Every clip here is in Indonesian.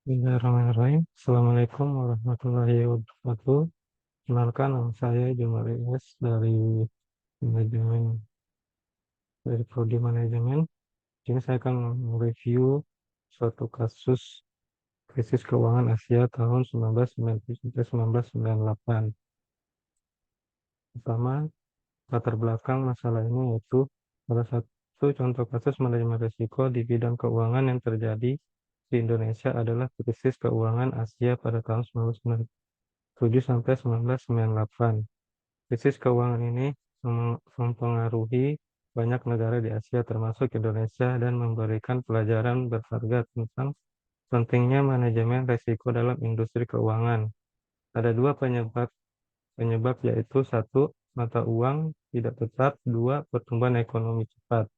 Bismillahirrahmanirrahim. Assalamualaikum warahmatullahi wabarakatuh. Kenalkan, nama saya Jumali S manajemen dari Prodi Manajemen. Ini saya akan mereview suatu kasus krisis keuangan Asia tahun 1990 sampai 1998. Pertama, latar belakang masalah ini yaitu salah satu contoh kasus manajemen risiko di bidang keuangan yang terjadi di Indonesia adalah krisis keuangan Asia pada tahun 1997 sampai 1998. Krisis keuangan ini mempengaruhi banyak negara di Asia termasuk Indonesia dan memberikan pelajaran berharga tentang pentingnya manajemen risiko dalam industri keuangan. Ada dua penyebab yaitu satu, mata uang tidak tetap, dua, pertumbuhan ekonomi cepat.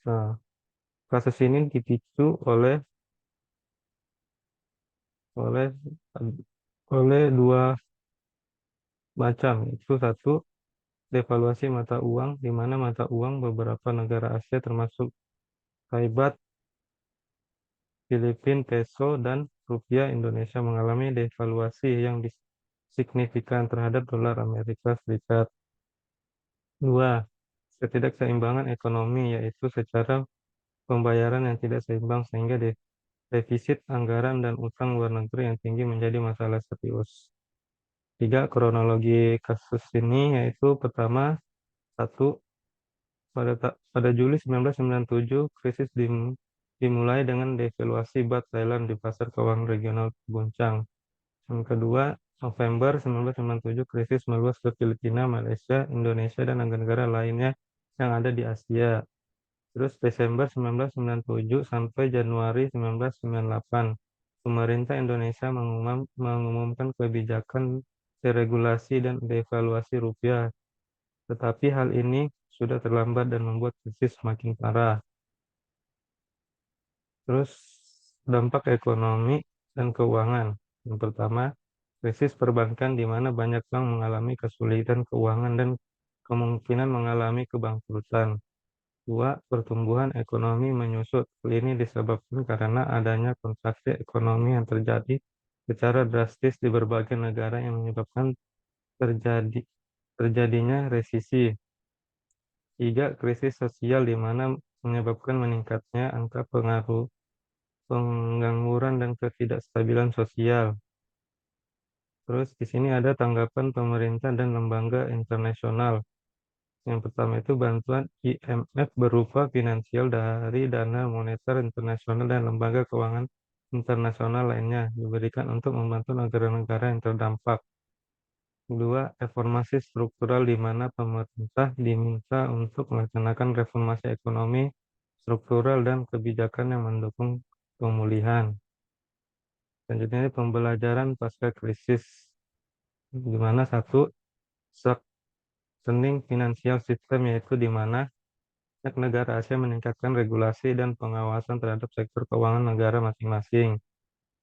Nah, kasus ini dipicu oleh oleh dua macam, yaitu satu, devaluasi mata uang, di mana mata uang beberapa negara Asia termasuk Thai Baht, Filipina Peso, dan rupiah Indonesia mengalami devaluasi yang signifikan terhadap dolar Amerika Serikat. Dua, ketidakseimbangan ekonomi, yaitu secara pembayaran yang tidak seimbang sehingga defisit anggaran dan utang luar negeri yang tinggi menjadi masalah serius. Tiga, kronologi kasus ini yaitu pertama, satu, pada Juli 1997, krisis dimulai dengan devaluasi Baht Thailand di pasar keuangan regional guncang. Yang kedua, November 1997, krisis meluas ke Filipina, Malaysia, Indonesia, dan negara-negara lainnya yang ada di Asia. Terus Desember 1997 sampai Januari 1998, pemerintah Indonesia mengumumkan kebijakan deregulasi dan devaluasi rupiah. Tetapi hal ini sudah terlambat dan membuat krisis semakin parah. Terus dampak ekonomi dan keuangan. Yang pertama, krisis perbankan di mana banyak bank mengalami kesulitan keuangan dan kemungkinan mengalami kebangkrutan. Dua, pertumbuhan ekonomi menyusut. Hal ini disebabkan karena adanya kontraksi ekonomi yang terjadi secara drastis di berbagai negara yang menyebabkan terjadinya resesi. Tiga, krisis sosial di mana menyebabkan meningkatnya angka pengangguran dan ketidakstabilan sosial. Terus di sini ada tanggapan pemerintah dan lembaga internasional. Yang pertama itu bantuan IMF berupa finansial dari Dana Moneter Internasional dan lembaga keuangan internasional lainnya diberikan untuk membantu negara-negara yang terdampak. Kedua, reformasi struktural di mana pemerintah diminta untuk melaksanakan reformasi ekonomi, struktural, dan kebijakan yang mendukung pemulihan. Selanjutnya ini pembelajaran pasca krisis, di mana satu, strengthening financial system, yaitu di mana banyak negara Asia meningkatkan regulasi dan pengawasan terhadap sektor keuangan negara masing-masing.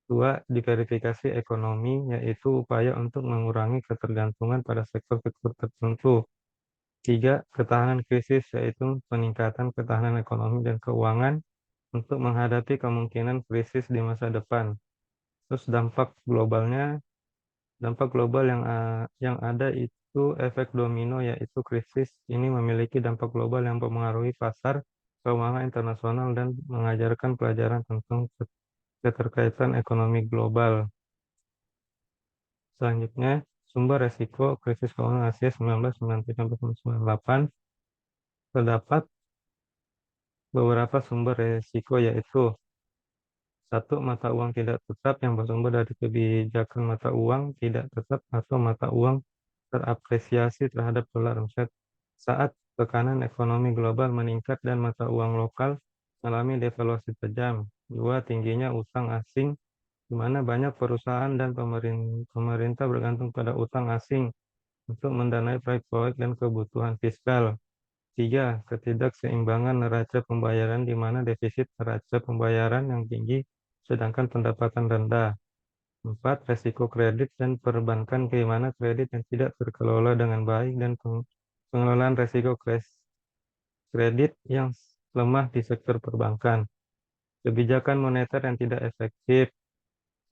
Dua, diverifikasi ekonomi, yaitu upaya untuk mengurangi ketergantungan pada sektor-sektor tertentu. Tiga, ketahanan krisis, yaitu peningkatan ketahanan ekonomi dan keuangan untuk menghadapi kemungkinan krisis di masa depan. Terus dampak global yang ada itu efek domino, yaitu krisis ini memiliki dampak global yang mempengaruhi pasar keuangan internasional dan mengajarkan pelajaran tentang keterkaitan ekonomi global. Selanjutnya, sumber resiko krisis keuangan Asia 1997-1998. Terdapat beberapa sumber resiko, yaitu satu, mata uang tidak tetap yang bersumber dari kebijakan mata uang tidak tetap atau mata uang terapresiasi terhadap dolar saat tekanan ekonomi global meningkat dan mata uang lokal mengalami devaluasi tajam. Dua, tingginya utang asing, di mana banyak perusahaan dan pemerintah bergantung pada utang asing untuk mendanai proyek-proyek dan kebutuhan fiskal. Tiga, ketidakseimbangan neraca pembayaran, di mana defisit neraca pembayaran yang tinggi sedangkan pendapatan rendah. Empat, resiko kredit dan perbankan, di mana kredit yang tidak terkelola dengan baik dan pengelolaan resiko kredit yang lemah di sektor perbankan. Kebijakan moneter yang tidak efektif,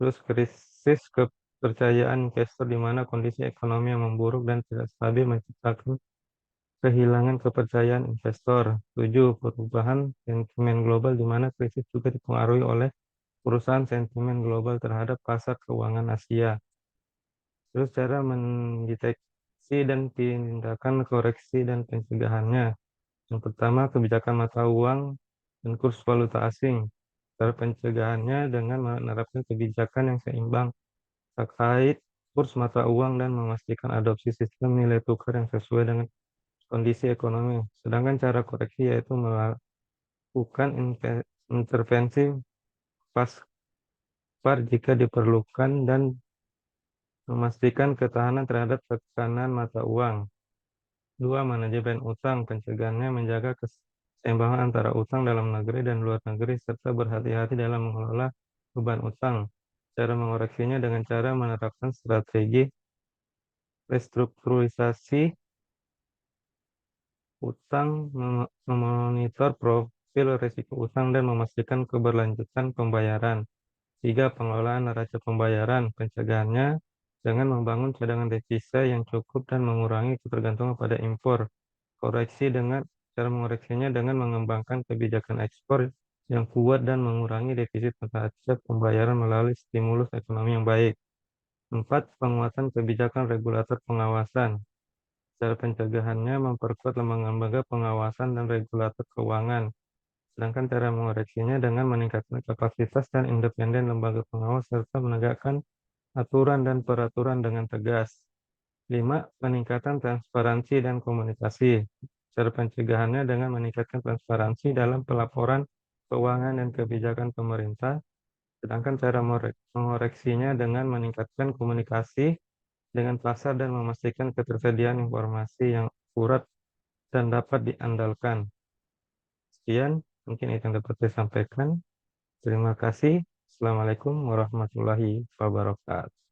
Terus krisis kepercayaan investor di mana kondisi ekonomi yang memburuk dan tidak stabil menciptakan kehilangan kepercayaan investor. 7. Perubahan sentimen global di mana krisis juga dipengaruhi oleh perusahaan sentimen global terhadap pasar keuangan Asia. Terus cara mendeteksi dan tindakan koreksi dan pencegahannya. Yang pertama, kebijakan mata uang dan kurs valuta asing. Cara pencegahannya dengan menerapkan kebijakan yang seimbang terkait kurs mata uang dan memastikan adopsi sistem nilai tukar yang sesuai dengan kondisi ekonomi. Sedangkan cara koreksi yaitu melakukan intervensi pasar jika diperlukan dan memastikan ketahanan terhadap tekanan mata uang. 2. Manajemen utang. Pencegahannya menjaga keseimbangan antara utang dalam negeri dan luar negeri serta berhati-hati dalam mengelola beban utang. Cara mengoreksinya dengan cara menerapkan strategi restrukturisasi utang, memonitor profil risiko utang dan memastikan keberlanjutan pembayaran. 3. Pengelolaan neraca pembayaran. Pencegahannya dengan membangun cadangan devisa yang cukup dan mengurangi ketergantungan pada impor. Cara mengoreksinya dengan mengembangkan kebijakan ekspor yang kuat dan mengurangi defisit neraca pembayaran melalui stimulus ekonomi yang baik. 4. Penguatan kebijakan regulator pengawasan. Cara pencegahannya memperkuat lembaga-lembaga pengawasan dan regulator keuangan. Sedangkan cara mengoreksinya dengan meningkatkan kapasitas dan independen lembaga pengawas serta menegakkan aturan dan peraturan dengan tegas. 5. Peningkatan transparansi dan komunikasi. Cara pencegahannya dengan meningkatkan transparansi dalam pelaporan keuangan dan kebijakan pemerintah. Sedangkan cara mengoreksinya dengan meningkatkan komunikasi dengan pasar dan memastikan ketersediaan informasi yang akurat dan dapat diandalkan. Sekian, mungkin itu yang dapat saya sampaikan. Terima kasih. Assalamualaikum warahmatullahi wabarakatuh.